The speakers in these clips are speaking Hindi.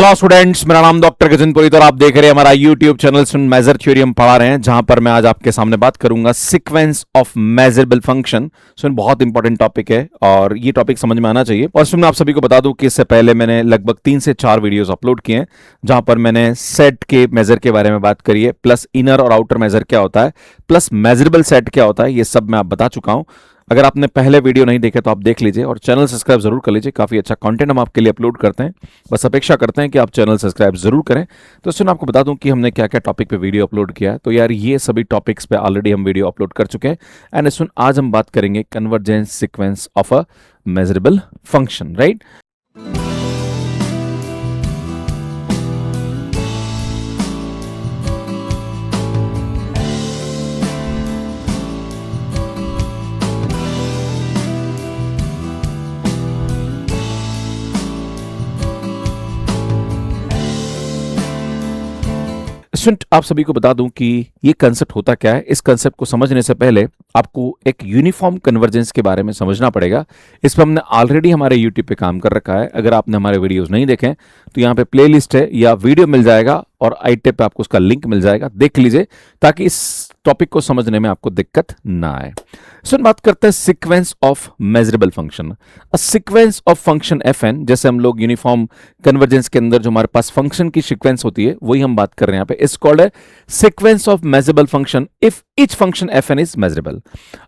हेलो स्टूडेंट्स, मेरा नाम डॉक्टर गजेंद्र पुरी और आप देख रहे हैं हमारा यूट्यूब चैनल मेजर थ्योरी हम पढ़ा रहे हैं, जहां पर मैं आज आपके सामने बात करूंगा सीक्वेंस ऑफ मेजरेबल फंक्शन। बहुत इंपॉर्टेंट टॉपिक है और ये टॉपिक समझ में आना चाहिए। और मैं आप सभी को बता दूं कि इससे पहले मैंने लगभग 3 से 4 वीडियोस अपलोड किए हैं, जहां पर मैंने सेट के मेजर के बारे में बात करी है, प्लस इनर और आउटर मेजर क्या होता है, प्लस मेजरेबल सेट क्या होता है, ये सब मैं आप बता चुका हूं। अगर आपने पहले वीडियो नहीं देखे तो आप देख लीजिए और चैनल सब्सक्राइब जरूर कर लीजिए। काफी अच्छा कंटेंट हम आपके लिए अपलोड करते हैं, बस अपेक्षा करते हैं कि आप चैनल सब्सक्राइब जरूर करें। तो इसमें आपको बता दूं कि हमने क्या क्या टॉपिक पे वीडियो अपलोड किया है। तो यार ये सभी टॉपिक्स पे ऑलरेडी हम वीडियो अपलोड कर चुके हैं। एंड इसमें आज हम बात करेंगे convergence sequence of a measurable function, right. आप सभी को बता दूं कि ये कंसेप्ट होता क्या है। इस कंसेप्ट को समझने से पहले आपको एक यूनिफॉर्म कन्वर्जेंस के बारे में समझना पड़ेगा। इस पर हमने ऑलरेडी हमारे यूट्यूब पे काम कर रखा है। अगर आपने हमारे वीडियोस नहीं देखे तो यहाँ पे प्लेलिस्ट है या वीडियो मिल जाएगा और आई टेप पे आपको उसका लिंक मिल जाएगा, देख लीजिए ताकि इस टॉपिक को समझने में आपको दिक्कत ना आए। बात करते हैं sequence of measurable function. A sequence of function fn, जैसे हम लोग यूनिफॉर्म कन्वर्जेंस के अंदर जो हमारे पास फंक्शन की सीक्वेंस होती है वही हम बात कर रहे हैं यहाँ पे। इस कॉल्ड है sequence of measurable function if each function fn is measurable.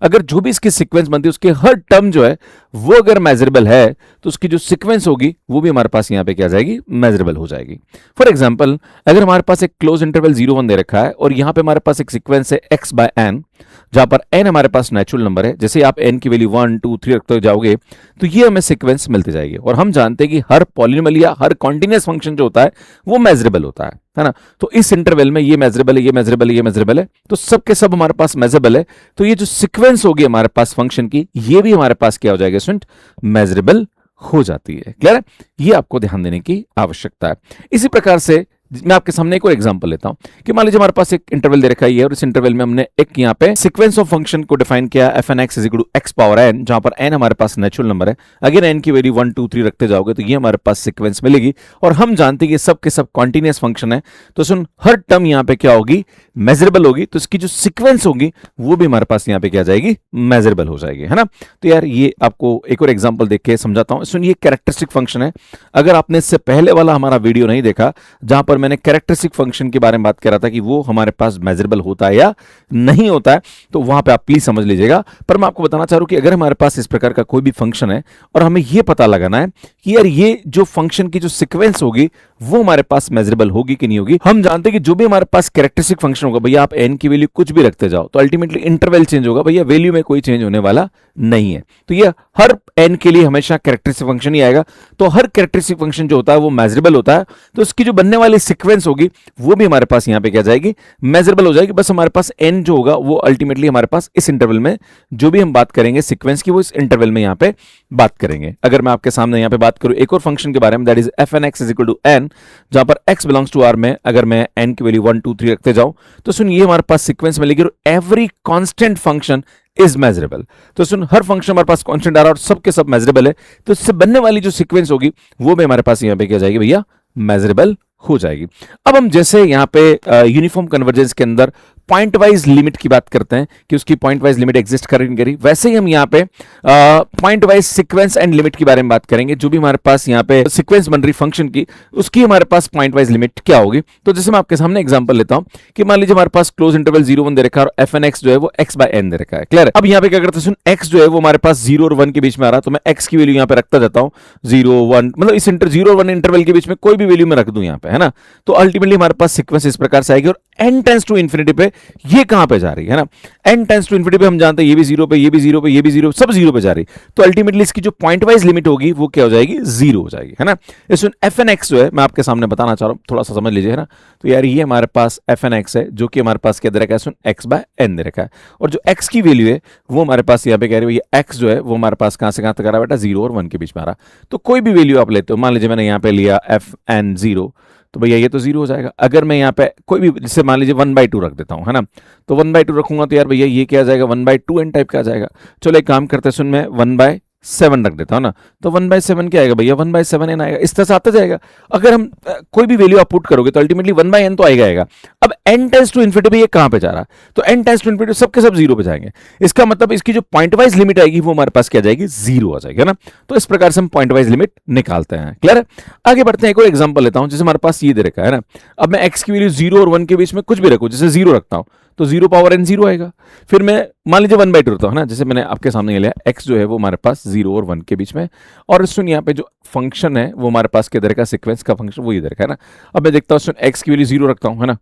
अगर जो भी इसकी सीक्वेंस बनती है उसके हर टर्म जो है वो अगर मेजरेबल है तो उसकी जो सीक्वेंस होगी वो भी हमारे पास यहाँ पे क्या जाएगी, मेजरेबल हो जाएगी। फॉर एग्जाम्पल, अगर हमारे पास एक क्लोज इंटरवल 0-1 दे रखा है और यहाँ पे हमारे पास एक सीक्वेंस है x/n, जहां पर n हमारे पास नेचुरल नंबर है। जैसे आप n की वैल्यू 1, 2, 3 रखते जाओगे तो ये हमें सीक्वेंस मिलती जाएगी। और हम जानते हैं कि हर पॉलिनोमियल या हर कॉन्टिन्यूअस फंक्शन जो होता है वो मेजरेबल होता है ना। तो इस इंटरवल में ये मेजरेबल है, ये मेजरेबल है, ये मेजरेबल है, तो सब के सब हमारे पास मेजरेबल है। तो ये जो सीक्वेंस होगी हमारे पास फंक्शन की, ये भी हमारे पास क्या हो जाएगा स्टूडेंट, मेजरेबल हो जाती है। क्लियर है? ये आपको ध्यान देने की आवश्यकता है। इसी प्रकार से मैं आपके सामने एक और एग्जांपल लेता हूं कि मान लीजिए हमारे पास एक इंटरवल दे रखा है और इस इंटरवल में हमने एक यहाँ पे सीक्वेंस ऑफ फंक्शन को डिफाइन किया fnx is equal to x power n, जहां पर n हमारे पास नेचुरल नंबर है। अगर n की वैल्यू 1, 2, 3 रखते जाओगे तो ये हमारे पास सीक्वेंस मिलेगी। और हम जानते हैं कि सब के सब कॉन्टिन्यूअस फंक्शन है, तो सुन हर टर्म यहाँ पे क्या होगी, मेजरेबल होगी। तो इसकी जो सीक्वेंस होगी वो भी हमारे पास यहाँ पे क्या जाएगी, मेजरेबल हो जाएगी, है ना। तो यार ये आपको एक और एग्जाम्पल देख के समझाता हूं। सुन, ये कैरेक्टरिस्टिक फंक्शन है। अगर आपने इससे पहले वाला हमारा वीडियो नहीं देखा जहां पर मैंने कैरेक्टरिस्टिक फंक्शन के बारे में बात कर रहा था कि वो हमारे पास मेजरेबल होता है या नहीं होता है, तो वहां पे आप प्लीज समझ लीजिएगा। पर मैं आपको बताना चाह रहा हूं कि अगर हमारे पास इस प्रकार का कोई भी फंक्शन है और हमें यह पता लगाना है कि यार ये जो फंक्शन की जो सीक्वेंस होगी वो हमारे पास मेजरेबल होगी कि नहीं होगी। हम जानते हैं कि जो भी हमारे पास कैरेक्टरिस्टिक फंक्शन होगा, भैया आप n की वैल्यू कुछ भी रखते जाओ तो अल्टीमेटली इंटरवल चेंज होगा, भैया वैल्यू में कोई चेंज होने वाला नहीं है। तो ये हर n के लिए हमेशा कैरेक्टरिस्टिक फंक्शन ही आएगा। तो हर कैरेक्टरिस्टिक फंक्शन जो होता है वो मेजरेबल होता है, तो उसकी जो बनने वाली सीक्वेंस होगी वो भी हमारे पास यहाँ पे क्या जाएगी, मेजरेबल हो जाएगी। बस हमारे पास n जो होगा वो अल्टीमेटली हमारे पास इस इंटरवल में जो भी हम बात करेंगे सीक्वेंस की, वो इस इंटरवल में यहाँ पे बात करेंगे। अगर मैं आपके सामने यहाँ पे बात करूं एक और फंक्शन के बारे में, that is fnx is equal to n, जहां पर x बिलोंग्स टू r में अगर मैं n की वैल्यू 1, 2, 3 रखते जाऊं तो सुन ये हमारे पास सीक्वेंस मिलेगी और every constant function is measurable. तो सुन हर फंक्शन हमारे पास कांस्टेंट आ रहा है और सबके सब मेजरेबल है, तो इससे बनने वाली जो सीक्वेंस होगी वो भी हमारे पास यहाँ पे क्या जाएगी, भैया मेजरेबल हो जाएगी। अब हम जैसे यहाँ पे यूनिफॉर्म कन्वर्जेंस के अंदर पॉइंट वाइज लिमिट की बात करते हैं कि उसकी पॉइंट वाइज लिमिट एग्जिस्ट करेगी, वैसे ही हम यहाँ पे point wise sequence and limit के बारे में बात करेंगे। जो भी हमारे पास यहाँ पे सीक्वेंस बन रही फंक्शन की, उसकी हमारे पास पॉइंट वाइज लिमिट क्या होगी। तो जैसे मैं आपके सामने एग्जांपल लेता हूं कि मान लीजिए हमारे पास क्लोज इंटरवल 0-1 दे रखा है और fnx जो है वो x/n दे रखा है। क्लियर? अब यहाँ पे क्या करते हैं, x जो है वो हमारे पास 0 और 1 के बीच में आ रहा है, तो मैं x की वैल्यू यहाँ पे रखता जाता हूँ 0, 1, मतलब इस 0 और 1 इंटरवल के बीच में कोई भी वैल्यू मैं रख दूं यहाँ पे, है ना। तो अल्टीमेटली हमारे पास सीक्वेंस इस प्रकार से आएगी और n टेंड्स टू इंफिनिटी पे ये कहां पे जा रही है ना, n टेंड्स टू इंफिनिटी पे हम जानते हैं ये भी 0 पे, ये भी 0 पे, ये भी 0, सब 0 पे जा रही। तो अल्टीमेटली इसकी जो पॉइंट वाइज लिमिट होगी वो क्या हो जाएगी, 0 हो जाएगी, है ना। इसमें fnx जो है मैं आपके सामने बताना चाह रहा हूं, थोड़ा सा समझ लीजिए, है ना। तो यार ये हमारे पास fnx है जो कि हमारे पास क्या दे रखा है, x/n दे रखा है, और जो x की वैल्यू है वो हमारे पास यहाँ पे कह रही है x जो है वो हमारे पास कहां से कहां तक आ रहा है बेटा, 0 और 1 के बीच में आ रहा। तो कोई भी वैल्यू आप लेते हो, मान लीजिए मैंने यहाँ पे लिया fn0, तो भैया ये तो 0 हो जाएगा। अगर मैं यहाँ पे कोई भी, जैसे मान लीजिए 1/2 रख देता हूँ, है ना, तो 1/2 रखूंगा तो यार भैया ये क्या आ जाएगा, 1/2n टाइप का आ जाएगा। चलो एक काम करते हैं, सुन मैं 1/6 7 रख देता हूं ना, तो 1/7 क्या आएगा भैया, 1/7n आएगा। इस तरह से आता जाएगा। अगर हम कोई भी वैल्यू आप पुट करोगे तो अल्टीमेटली 1/n तो आएगा। अब n टेंस टू इन्फिनिटी पे ये कहां पे जा रहा है, तो n टेंस टू इन्फिनिटी सबके सब जीरो पे जाएंगे। इसका मतलब इसकी जो पॉइंट वाइज लिमिट आएगी वो हमारे पास क्या जाएगी, जीरो आ जाएगी, है ना। तो इस प्रकार से हम पॉइंट वाइज लिमिट निकालते हैं। क्लियर है। आगे बढ़ते हैं, एक और एग्जांपल लेता हूं। जैसे हमारे पास ये दे रखा है ना, अब मैं x की वैल्यू 0 और 1 के बीच में कुछ भी रखूं, जैसे 0 रखता हूं तो 0 पावर n 0 आएगा। फिर मैं मान लीजिए 1/2 रखता हूं ना, जैसे मैंने आपके सामने ये लिया, x जो है वो हमारे पास 0 और 1 के बीच में, और सुन यहाँ पे जो फंक्शन है वो हमारे पास किधर का, सीक्वेंस का फंक्शन वो इधर का है ना। अब मैं देखता हूँ सुन x की वैल्यू 0 रखता हूँ, है ना,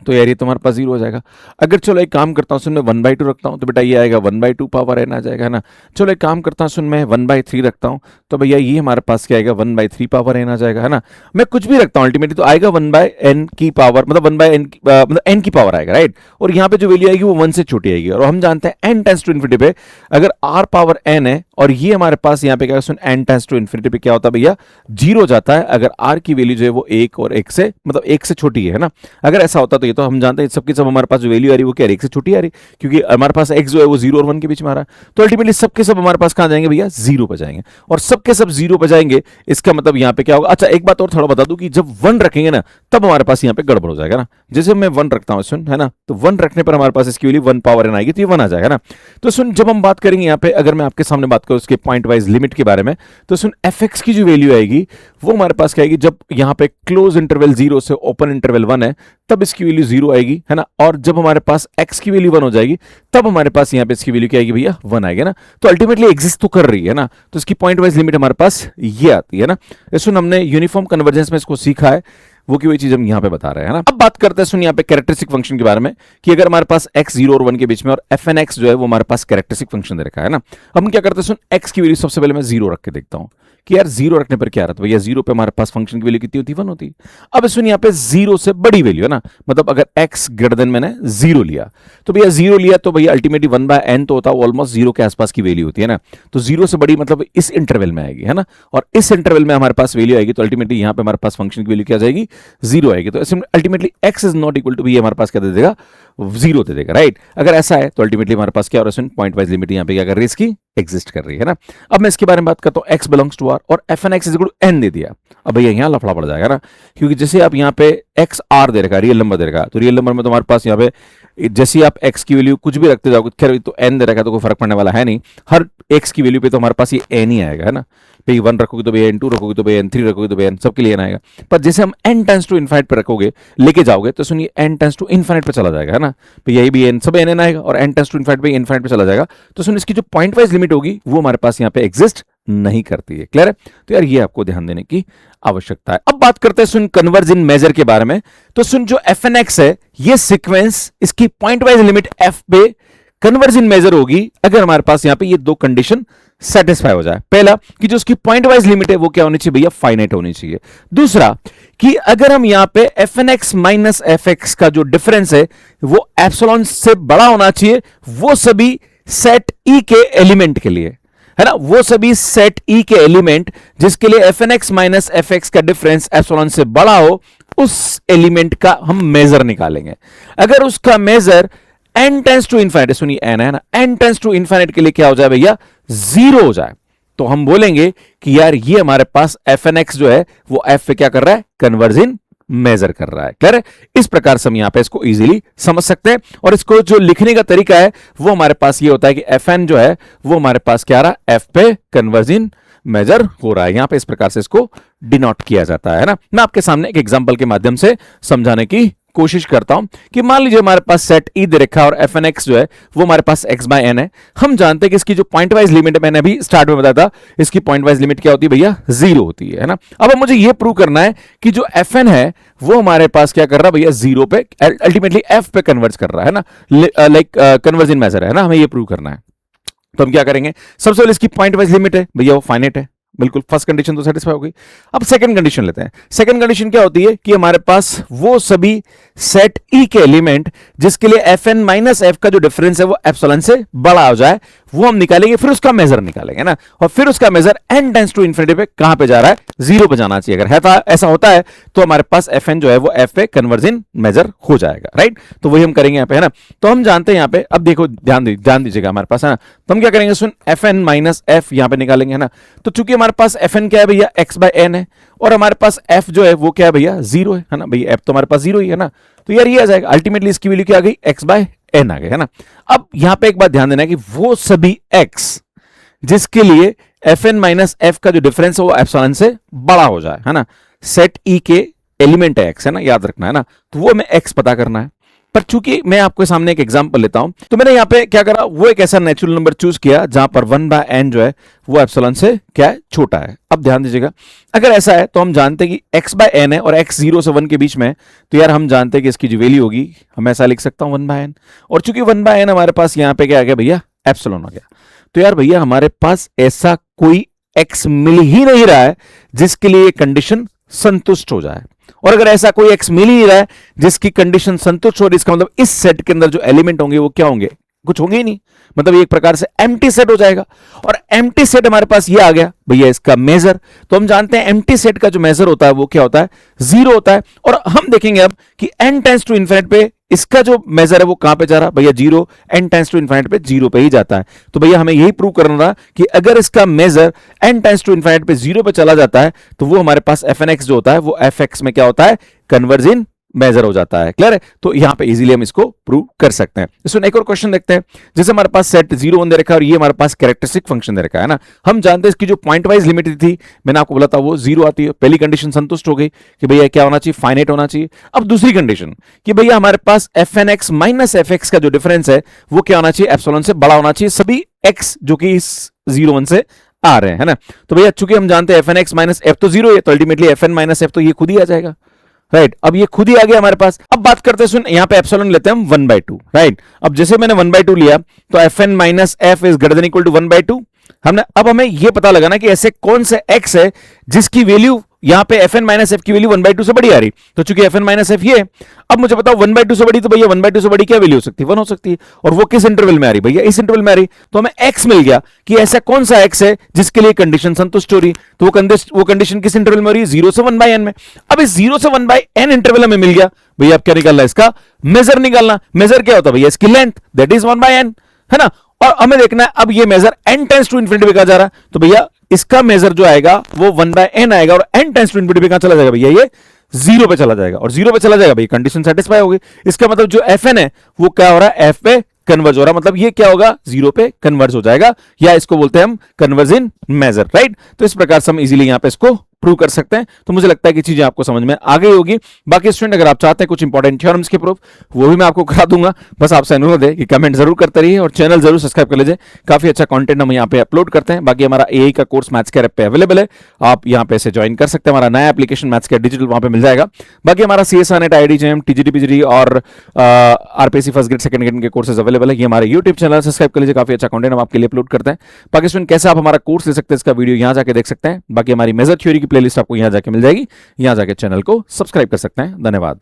तो यार ये तुम्हारे पास 0 हो जाएगा। अगर चलो एक काम करता हूँ सुन, मैं 1/2 रखता हूँ तो बेटा ये आएगा 1/2 पावर n आ जाएगा, है ना। चलो एक काम करता हूँ सुन, मैं 1/3 रखता हूँ तो भैया ये हमारे पास क्या आएगा, 1/3 पावर n आ जाएगा, है ना। मैं कुछ भी रखता हूँ अल्टीमेटली तो आएगा 1/n की पावर, मतलब 1/n मतलब n की पावर आएगा, राइट। और यहाँ पे जो वैल्यू आएगी वो 1 से छोटी आएगी, और हम जानते हैं n टेंस टू इन्फिनिटी पे अगर r पावर n है और ये हमारे पास यहाँ पे क्या सुन n टेंस टू इन्फिनिटी पे क्या होता है भैया, 0 हो जाता है अगर r की वैल्यू जो है वो 1 और 1 से मतलब 1 से छोटी है ना। अगर ऐसा होता तो ये तो हम जानते हैं सबकी सब हमारे पास जो वैल्यू आ रही है वो क्या 1 से छोटी आ रही, क्योंकि हमारे पास x जो है वो 0 और 1 के बीच में आ रहा है। तो अल्टीमेटली सबके सब हमारे पास कहां जाएंगे भैया, 0 पे जाएंगे, और सबके सब 0 पे जाएंगे। इसका मतलब यहाँ पे क्या होगा, अच्छा एक बात और थोड़ा बता दूं कि जब 1 रखेंगे ना तब हमारे पास यहाँ पे गड़बड़ हो जाएगा ना। जैसे मैं 1 रखता हूँ सुन, है ना, तो 1 रखने पर हमारे पास इसकी वैल्यू 1 पावर n आएगी, तो ये 1 आ जाएगा ना। तो सुन जब हम बात करेंगे यहाँ पे, अगर मैं आपके सामने बात करूं उसके पॉइंट वाइज लिमिट के बारे में, तो सुन fx की जो वैल्यू आएगी वो हमारे पास क्या आएगी, जब यहाँ पे क्लोज इंटरवल 0 से ओपन इंटरवल 1 है तब इसकी वैल्यू 0 आएगी, है ना। और जब हमारे पास x की वैल्यू 1 हो जाएगी तब हमारे पास यहाँ पे इसकी वैल्यू क्या आएगी भैया, 1 आएगी ना। तो अल्टीमेटली एग्जिस्ट तो कर रही है ना, तो इसकी पॉइंट वाइज लिमिट हमारे पास ये आती है ना। सुन हमने यूनिफॉर्म कन्वर्जेंस में इसको सीखा है, वो की वही चीज हम यहाँ पे बता रहे हैं ना। अब बात करते हैं सुन यहाँ पे कैरेक्टरिस्टिक फंक्शन के बारे में, कि अगर हमारे पास x 0 और 1 के बीच में और fn(x) जो है वो हमारे पास कैरेक्टरिस्टिक फंक्शन दे रखा है ना। हम क्या करते हैं सुन, x की वैल्यू सबसे पहले मैं 0 रख के देखता हूँ कि यार 0 रखने पर क्या रहता है भैया, 0 पे हमारे पास फंक्शन की वैल्यू कितनी होती है, 1 होती है। अब सुन यहाँ पे 0 से बड़ी वैल्यू है ना, मतलब अगर x ग्रेटर देन मैंने 0 लिया तो भैया 0 लिया तो भैया अल्टीमेटली 1/n तो होता है, ऑलमोस्ट 0 के आसपास की वैल्यू होती है ना। तो 0 से बड़ी मतलब इस इंटरवल में आएगी, है ना, और इस इंटरवल में हमारे पास वैल्यू आएगी तो अल्टीमेटली यहाँ पे हमारे पास फंक्शन की वैल्यू क्या जाएगी, 0 आएगी। तो ultimately x is not equal to भी हमारे पास क्या दे देगा, 0 दे देगा, राइट। अगर ऐसा है तो अल्टीमेटली हमारे पास क्या हो रहा है, पॉइंट वाइज लिमिट यहाँ पे क्या कर रही है, इसकी एग्जिस्ट कर रही है ना। अब मैं इसके बारे में बात करता हूँ, x बिलोंग्स टू r और fn(x) is equal to n दे दिया। अब भैया यहाँ लफड़ा पड़ जाएगा ना, क्योंकि जैसे आप यहाँ पे x r दे रखा है, रियल नंबर दे रखा है, तो रियल नंबर में तुम्हारे पास यहाँ पे जैसे आप x की वैल्यू कुछ भी रखते जाओगे, खैर तो n दे रखा है तो कोई फर्क पड़ने वाला है नहीं, हर x की वैल्यू पे तो हमारे पास ये n ही आएगा, है ना। भाई 1 रखोगे तो भैया n2 रखोगे तो भैया n3 रखोगे तो भैया n सबके लिए n आएगा। पर जैसे हम n टेंस टू इनफाइनाइट पे रखोगे लेके जाओगे तो सुनिए n टेंस टू इनफाइनाइट पे चला जाएगा, है ना। भैया यही भी n सब n आएगा और n टेंस टू इनफाइनाइट पे इनफाइनाइट पे चला जाएगा। तो सुन इसकी जो पॉइंट वाइज लिमिट होगी वो हमारे पास यहाँ पे एग्जिस्ट नहीं करती है। क्लियर है। तो यार ये आपको ध्यान देने की आवश्यकता है। अब बात करते हैं सुन कन्वर्ज इन मेजर के बारे में। तो सुन जो fn(x) है ये सीक्वेंस इसकी पॉइंट वाइज लिमिट f पे कन्वर्ज इन मेजर होगी अगर हमारे पास यहाँ पे ये दो कंडीशन सेटिस्फाई हो जाए। पहला कि जो उसकी पॉइंट वाइज लिमिट है वो क्या होनी चाहिए भैया, फाइनाइट होनी चाहिए। दूसरा कि अगर हम यहाँ पे fn(x) माइनस fx का जो डिफरेंस है वो एप्सिलॉन से बड़ा होना चाहिए, वो सभी सेट ई के एलिमेंट के लिए, है ना, वो सभी सेट ई के एलिमेंट जिसके लिए fn(x) माइनस fx का डिफरेंस एप्सिलॉन से बड़ा हो, उस एलिमेंट का हम मेजर निकालेंगे। अगर उसका major n tends to infinite, सुनिए n है ना, n टेंस टू इनफाइनाइट के लिए क्या हो जाए भैया, 0 हो जाए, तो हम बोलेंगे कि यार ये हमारे पास fn(x) जो है वो f पे क्या कर रहा है, कन्वर्ज इन मेजर कर रहा है। क्लियर है। इस प्रकार से हम यहां पे इसको इजीली समझ सकते हैं, और इसको जो लिखने का तरीका है वो हमारे पास ये होता है कि fn जो है वो हमारे पास क्या आ रहा है, f पे कन्वर्ज इन मेजर हो रहा है। यहां पे इस प्रकार से इसको डिनोट किया जाता है ना। मैं आपके सामने एक एग्जांपल के माध्यम से समझाने की कोशिश करता हूं कि मान लीजिए हमारे पास सेट ई दे रखा है और fn(x) जो है वो हमारे पास x/n है। हम जानते हैं कि इसकी जो पॉइंट वाइज लिमिट है, मैंने अभी स्टार्ट में बताया था, इसकी पॉइंट वाइज लिमिट क्या होती है भैया, 0 होती है ना। अब मुझे ये प्रूव करना है कि जो fn है वो हमारे पास क्या कर रहा है भैया, 0 पे अल्टीमेटली f पे कन्वर्ज कर रहा है ना, लाइक कन्वर्ज इन मेजर है ना, हमें ये प्रूव करना है। तो हम क्या करेंगे, सबसे पहले इसकी पॉइंट वाइज लिमिट है भैया वो फाइनाइट है, बिल्कुल फर्स्ट कंडीशन तो सेटिस्फाई हो गई। अब सेकंड कंडीशन लेते हैं। सेकंड कंडीशन क्या होती है कि हमारे पास वो सभी सेट ई के एलिमेंट जिसके लिए एफ एन माइनस एफ का जो डिफरेंस है वो एप्सिलॉन से बड़ा हो जाए, वो हम निकालेंगे, फिर उसका मेजर निकालेंगे ना, और फिर उसका major n tends to infinity पे कहां पे जा रहा है, 0 पे जाना चाहिए। अगर है था ऐसा होता है तो हमारे पास एफ एन जो है वो एफ पे कन्वर्जन मेजर हो जाएगा, राइट। तो वही हम करेंगे यहां पे, है ना। तो हम जानते हैं यहां पे, अब देखो ध्यान दीजिएगा हमारे पास, है ना। तो हम क्या करेंगे, सुन एफ एन माइनस एफ यहां पे निकालेंगे, है ना। तो चूंकि हमारे पास एफ एन क्या है भैया, एक्स बाय एन है, और हमारे पास एफ जो है वो क्या है भैया, 0 है ना भैया, एफ तो हमारे पास 0 ही है ना। तो यार ये आ जाएगा, अल्टीमेटली इसकी वैल्यू क्या आ गई, एक्स बाय एन आ गई, है ना। अब यहां पे एक बात ध्यान देना है कि वो सभी एक्स जिसके लिए एफ एन माइनस एफ का जो डिफरेंस है वो एप्सिलॉन से बड़ा हो जाए, है ना, सेट ई के एलिमेंट है एक्स, है ना, याद रखना, है ना। तो वो हमें एक्स पता करना है। पर चूंकि मैं आपके सामने एक एग्जांपल लेता हूं, तो मैंने यहां पे क्या करा, वो एक ऐसा नेचुरल नंबर चूज किया जहां पर 1/n जो है वो एप्सिलॉन से क्या है, छोटा है। अब ध्यान दीजिएगा, अगर ऐसा है तो हम जानते हैं कि x/n है और x 0 से 1 के बीच में है, तो यार हम जानते हैं कि इसकी जो वैल्यू होगी, हम ऐसा लिख सकता हूं 1/n, और चूंकि 1/n हमारे पास यहां पे क्या आ गया भैया, एप्सिलॉन आ गया। तो यार भैया हमारे पास ऐसा कोई x मिल ही नहीं रहा है जिसके लिए कंडीशन संतुष्ट हो जाए, और अगर ऐसा कोई x मिल ही रहा है जिसकी कंडीशन संतुष्ट हो रही, इसका मतलब इस सेट के अंदर जो एलिमेंट होंगे वो क्या होंगे, कुछ होंगे ही नहीं, मतलब एक प्रकार से एम्प्टी सेट हो जाएगा। और एम्प्टी सेट हमारे पास ये आ गया भैया इसका मेजर, तो हम जानते हैं एम्प्टी सेट का जो मेजर होता है वो क्या होता है, 0 होता है। और हम देखेंगे अब कि n टेंड्स टू इन्फिनिटी पे इसका जो मेजर है वो कहां पे जा रहा है भैया, 0, n टेंड्स टू इन्फिनिटी पे 0 पे ही जाता है। तो भैया हमें यही प्रूव करना था कि अगर इसका measure n tends to infinity पे 0 पे चला जाता है तो वो हमारे पास एफ एन एक्स जो होता है वो एफ एक्स में क्या होता है, कन्वर्जिन मेजर हो जाता है। क्लियर है। तो यहां पे इजीली हम इसको प्रूव कर सकते हैं। इसमें एक और क्वेश्चन देखते हैं, जैसे हमारे पास सेट 0 1 दे रखा है और ये हमारे पास कैरेक्टरिस्टिक फंक्शन दे रखा है ना। हम जानते हैं इसकी जो पॉइंट वाइज लिमिट थी, मैंने आपको बोला था वो 0 आती है। पहली कंडीशन संतुष्ट हो गई कि भैया क्या होना चाहिए, फाइनाइट होना चाहिए। अब दूसरी कंडीशन कि भैया हमारे पास f n x minus f x का जो डिफरेंस है वो क्या होना चाहिए, एप्सिलॉन से बड़ा होना चाहिए, सभी एक्स जो कि इस 0 1 से आ रहे हैं, है ना। तो भैया चूंकि हम जानते हैं f n x minus f तो 0 है, तो ultimately f n minus f तो ये खुद ही आ जाएगा, राइट। अब ये खुद ही आ गया हमारे पास। अब बात करते हैं, सुन यहां पे एप्सिलॉन लेते हैं हम 1/2, राइट। अब जैसे मैंने 1/2 लिया तो f n minus f is greater than equal to 1/2। हमने अब हमें यह पता लगाना कि ऐसे कौन से एक्स है जिसकी वैल्यू यहां पे एफ एन माइनस एफ की वैल्यू 1/2 से बड़ी आ रही। तो चूंकि एफ एन माइनस एफ ये, अब मुझे बताओ 1/2 से बड़ी, तो भैया 1/2 से बड़ी क्या वैल्यू हो सकती है, 1 हो सकती है। और वो किस इंटरवल में आ रही भैया, इस इंटरवल में आ रही। तो हमें एक्स मिल गया कि ऐसा कौन सा एक्स है जिसके लिए कंडीशन संतुष्ट हो रही। तो वो कंडीशन किस इंटरवल में हो रही है, 0 से 1/n में। अब इस 0 से 1/n इंटरवल हमें मिल गया, भैया अब क्या निकालना है, इसका मेजर निकालना। मेजर क्या होता है भैया, इसकी लेंथ, दैट इज 1/n, है ना। और हमें देखना है अब ये measure n tends to infinity पे कहां जा रहा है, तो भैया इसका मेजर जो आएगा वो 1/n आएगा, और n टेंड्स टू इन्फिनिटी पे कहां चला जाएगा भैया, ये 0 पे चला जाएगा। और 0 पे चला जाएगा भैया कंडीशन सेटिस्फाई होगी। इसका मतलब जो fn है वो क्या हो रहा है, f पे कन्वर्ज हो रहा है, मतलब ये क्या होगा, 0 पे कन्वर्ज हो जाएगा, या इसको बोलते हैं हम कन्वर्जन मेजर, राइट। तो इस प्रकार से हम इजीली यहां पे इसको प्रूव कर सकते हैं। तो मुझे लगता है कि चीजें आपको समझ में आ गई होगी। बाकी स्टूडेंट अगर आप चाहते हैं कुछ इंपॉर्टेंट थ्योरम्स के प्रूफ, वो भी मैं आपको करा दूंगा। बस आपसे अनुरोध है कि कमेंट जरूर करते रहिए और चैनल जरूर सब्सक्राइब कर लीजिए। काफी अच्छा कंटेंट हम यहाँ पे अपलोड करते हैं। बाकी हमारा एआई का कोर्स मैथ्स के ऐप पे अवेलेबल है, आप यहाँ पे इसे ज्वाइन कर सकते हैं। हमारा नया एप्लीकेशन मैथ्स के डिजिटल वहां पे मिल जाएगा। बाकी हमारा CSR NET, IIT JEE, TGT PGT और RPSC first grade second grade के कोर्सेज अवेलेबल है। ये हमारे यूट्यूब चैनल सब्सक्राइब कर लीजिए, काफी अच्छा कंटेंट हम आपके लिए अपलोड करते हैं। बाकी स्टूडेंट कैसे आप हमारा कोर्स ले सकते हैं, इसका वीडियो यहाँ जाके देख सकते हैं। बाकी हमारी मेजर थ्योरी की प्लेलिस्ट आपको यहाँ जाके मिल जाएगी, यहाँ जाके चैनल को सब्सक्राइब कर सकते हैं। धन्यवाद।